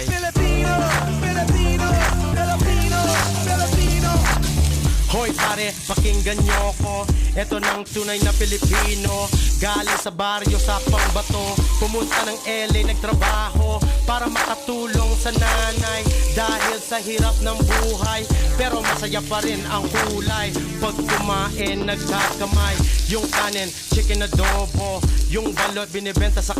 buhay. Filipino, Filipino, Filipino, Filipino. Hoy pare, pakinggan nyo ko. Ito ng tunay na Pilipino. Galing sa baryo sa Pangbato, pumunta ng LA nagtrabaho para makatulong sa nanay. Dahil sa hirap ng buhay, pero masaya pa rin ang kulay. Pag kumain, nagkakamay. Yung kanin, chicken adobo. Yung balot, binibenta sa